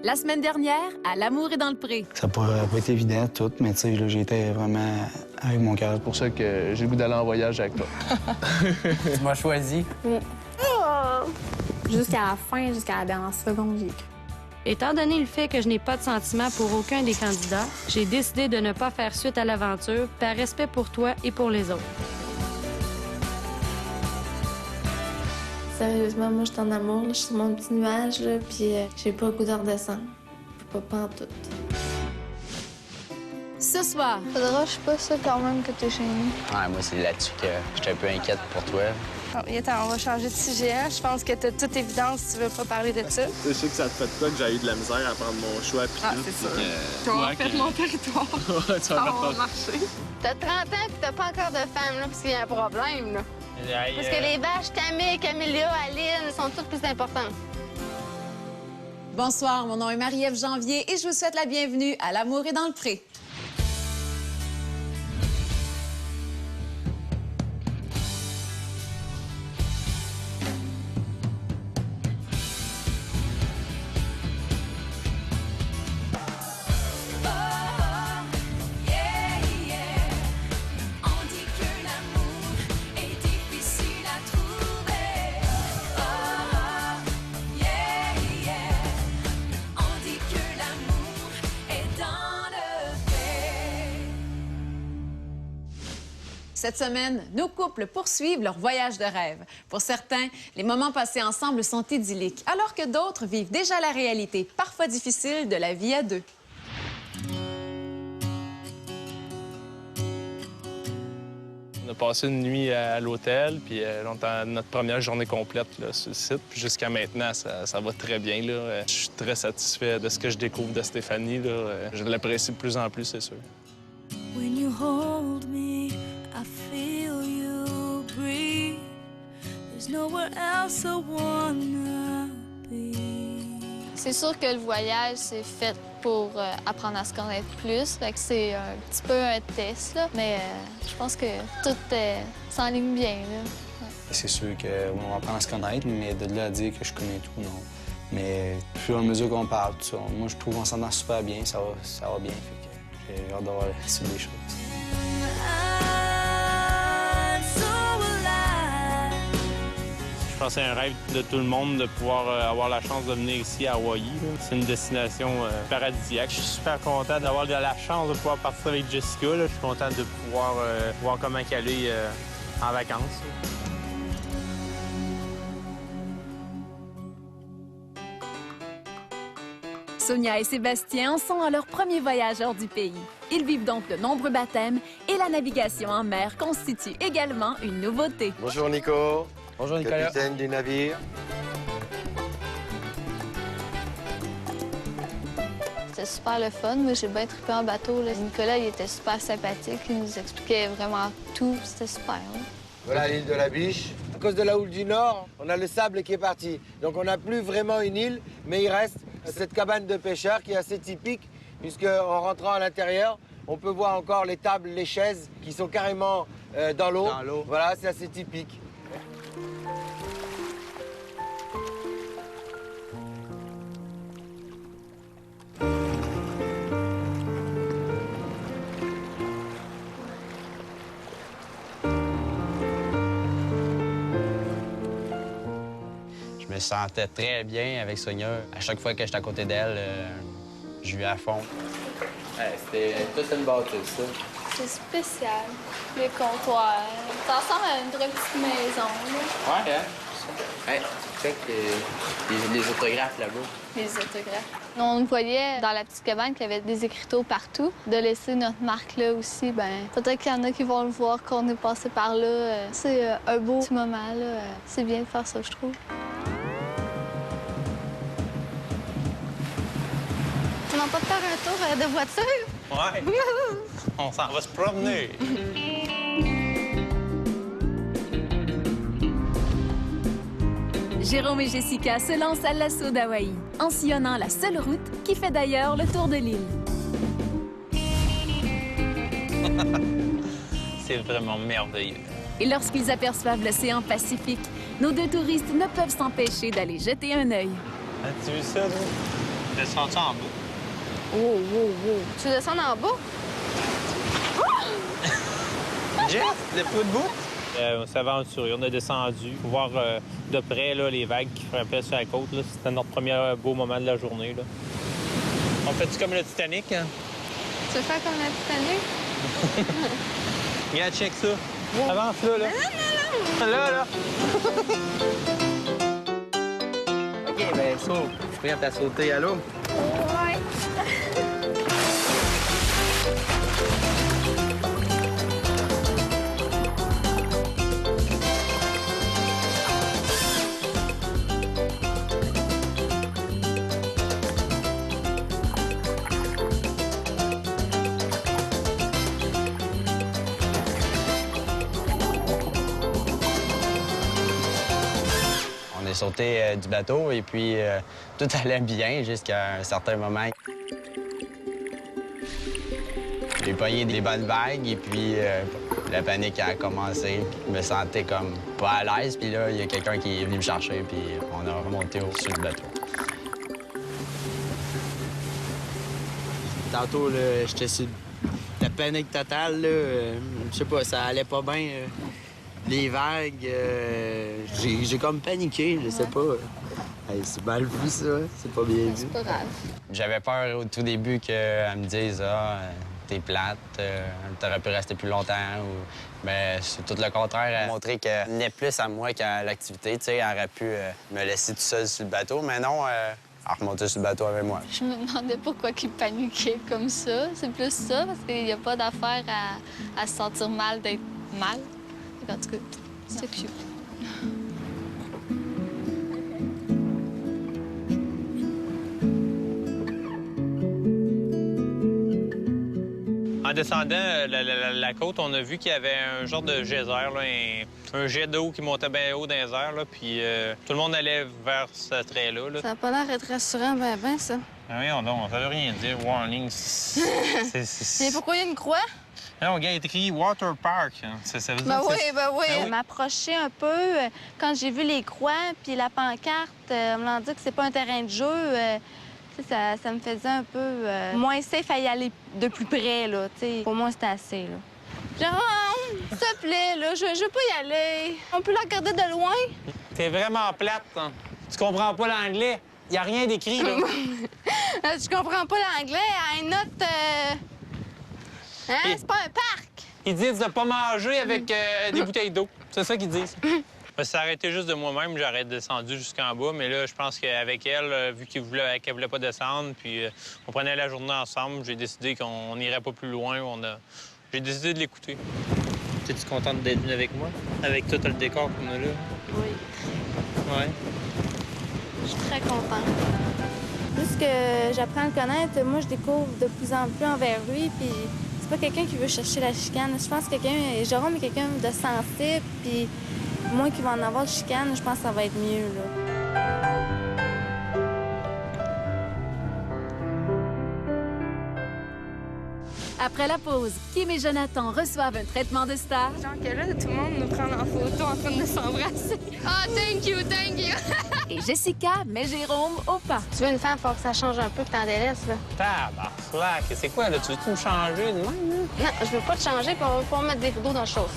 La semaine dernière, à L'Amour est dans le pré. Ça n'a pas été évident, tout, mais tu sais, là, j'ai été vraiment avec mon cœur. C'est pour ça que j'ai le goût d'aller en voyage avec toi. Tu m'as choisi. Oui. Oh! Jusqu'à la fin, jusqu'à la dernière seconde, j'ai cru. Étant donné le fait que je n'ai pas de sentiments pour aucun des candidats, j'ai décidé de ne pas faire suite à l'aventure par respect pour toi et pour les autres. Sérieusement, moi, je suis en amour, là, je suis sur mon petit nuage, là, puis j'ai pas le goût de redescendre. Pas en tout. Ce soir, Faudra, je suis pas sûre quand même que t'es chez nous. Ouais, moi, c'est là-dessus que j'étais un peu inquiète pour toi. Bon, attends, on va changer de sujet. Je pense que t'as toute évidence si tu veux pas parler de ça. Je sais que ça te fait quoi que j'ai eu de la misère à prendre mon choix. Ah, c'est sûr. Tu vas faire mon territoire. Ouais, tu vas Ça va marcher. T'as 30 ans pis t'as pas encore de femme, là, parce qu'il y a un problème, là. Parce que les vaches, Camille, Camélia, Aline, sont toutes plus importantes. bonsoir, mon nom est Marie-Ève Janvier et je vous souhaite la bienvenue à L'Amour est dans le pré. Cette semaine, nos couples poursuivent leur voyage de rêve. Pour certains, les moments passés ensemble sont idylliques, alors que d'autres vivent déjà la réalité, parfois difficile, de la vie à deux. On a passé une nuit à l'hôtel, puis notre première journée complète là, sur le site. Puis jusqu'à maintenant, ça va très bien. Là. Je suis très satisfait de ce que je découvre de Stéphanie. Là. Je l'apprécie de plus en plus, c'est sûr. When you hold me, I feel you breathe. There's nowhere else I wanna be. C'est sûr que le voyage, c'est fait pour apprendre à se connaître plus. Fait que c'est un petit peu un test, là. Mais je pense que tout s'enligne bien, là. Ouais. C'est sûr qu'on va apprendre à se connaître, mais de là à dire que je connais tout, non. Mais au fur et à mesure qu'on parle, tout ça, moi, je trouve qu'on s'entend super bien, ça va bien. Fait que j'ai hâte d'avoir la suite des choses. Je pense que c'est un rêve de tout le monde de pouvoir avoir la chance de venir ici à Hawaï. C'est une destination paradisiaque. Je suis super content d'avoir la chance de pouvoir partir avec Jessica. Là. Je suis content de pouvoir voir comment elle est en vacances. Sonia et Sébastien en sont à leur premier voyage hors du pays. Ils vivent donc de nombreux baptêmes et la navigation en mer constitue également une nouveauté. Bonjour Nico. Bonjour, Nicolas. Capitaine du navire. C'était super le fun. Moi, j'ai bien trippé en bateau, là. Nicolas, il était super sympathique. Il nous expliquait vraiment tout. C'était super, là. Voilà l'île de la Biche. À cause de la houle du Nord, on a le sable qui est parti. Donc on n'a plus vraiment une île, mais il reste cette cabane de pêcheurs qui est assez typique, puisque en rentrant à l'intérieur, on peut voir encore les tables, les chaises qui sont carrément dans l'eau. Voilà, c'est assez typique. Je me sentais très bien avec Sonia. À chaque fois que j'étais à côté d'elle, je lui à fond. Ouais, c'était toute une bâtisse, ça. C'est spécial. Les comptoirs. Ça ressemble à une vraie petite maison, là. Ouais, hein? Hey, check les autographes là-bas. Les autographes. On voyait dans la petite cabane qu'il y avait des écriteaux partout. De laisser notre marque là aussi, ben peut-être qu'il y en a qui vont le voir qu'on est passé par là. C'est un beau petit moment, là. C'est bien de faire ça, je trouve. Tu m'as pas faire un tour de voiture? Ouais. On s'en va se promener. Jérôme et Jessica se lancent à l'assaut d'Hawaï, en sillonnant la seule route qui fait d'ailleurs le tour de l'île. C'est vraiment merveilleux. Et lorsqu'ils aperçoivent l'océan Pacifique, nos deux touristes ne peuvent s'empêcher d'aller jeter un œil. As-tu vu ça, toi? Descends-tu en bas? Wow, wow, wow. Tu veux descendre en bas? Jeff, le coup de bout? On s'est aventuré, on a descendu pour voir de près là, les vagues qui frappaient sur la côte. C'était notre premier beau moment de la journée. Là. On fait-tu comme le Titanic? Hein? Tu veux faire comme le Titanic? Regarde, check ça. Wow. Avance là, là. Non. Là. OK, bien, saute. Je suis prête à sauter à l'eau. Ouais. On est sauté du bateau et puis tout allait bien jusqu'à un certain moment. J'ai pogné des bonnes vagues et puis la panique a commencé. Je me sentais comme pas à l'aise. Puis là, il y a quelqu'un qui est venu me chercher puis on a remonté au-dessus du bateau. Tantôt, j'étais sur la panique totale. Je sais pas, ça allait pas bien. Les vagues, j'ai comme paniqué, je sais pas. Hey, c'est mal vu, ça. C'est pas bien vu. C'est pas grave. J'avais peur au tout début qu'elle me dise « Ah, t'es plate, t'aurais pu rester plus longtemps. » Mais c'est tout le contraire. Elle a montré qu'elle tenait plus à moi qu'à l'activité. Tu sais, elle aurait pu me laisser tout seul sur le bateau, mais non, elle remontait sur le bateau avec moi. Je me demandais pourquoi il paniquait comme ça. C'est plus ça, parce qu'il n'y a pas d'affaire à se sentir mal d'être mal. En tout cas, c'est cute. En descendant la côte, on a vu qu'il y avait un genre de geyser, là, un jet d'eau qui montait bien haut dans les airs, là, puis tout le monde allait vers ce trait-là. Là. Ça n'a pas l'air d'être rassurant, ben, ça. Ah oui, non, ça veut rien dire, warning. Mais pourquoi il y a une croix? Non, gars, il est écrit Water Park. Ça veut dire Ben oui. Je m'approchais un peu quand j'ai vu les croix puis la pancarte. On me l'a dit que c'est pas un terrain de jeu. Ça me faisait un peu moins safe à y aller de plus près, là. T'sais. Pour moi, c'était assez, là. Jérôme, s'il te plaît, là, je veux pas y aller. On peut la regarder de loin? T'es vraiment plate, hein? Tu comprends pas l'anglais? Y a rien d'écrit, là. Tu comprends pas l'anglais? À une note... Hein? C'est pas un parc! Ils disent de pas manger avec des bouteilles d'eau. C'est ça qu'ils disent. Ça s'est arrêté juste de moi-même. J'aurais descendu jusqu'en bas, mais là, je pense qu'avec elle, vu qu'elle voulait pas descendre, puis on prenait la journée ensemble, j'ai décidé qu'on n'irait pas plus loin. J'ai décidé de l'écouter. Es-tu contente d'être venue avec moi? Avec tout le décor qu'on a là? Oui. Ouais. Je suis très contente. Plus que j'apprends à le connaître, moi, je découvre de plus en plus envers lui, puis c'est pas quelqu'un qui veut chercher la chicane. Je pense que Jérôme est quelqu'un de sensible, puis moi qui va en avoir de chicane, je pense que ça va être mieux, là. Après la pause, Kim et Jonathan reçoivent un traitement de star. Genre que là, tout le monde nous prend en photo en train de s'embrasser. Ah, thank you! Et Jessica met Jérôme au pas. Tu veux une femme, faut que ça change un peu, que t'en délaisses, là. Tabarnak! C'est quoi, là? Tu veux-tu me changer de même, là? Non, je veux pas te changer, puis on va pas mettre des rideaux dans le chausse.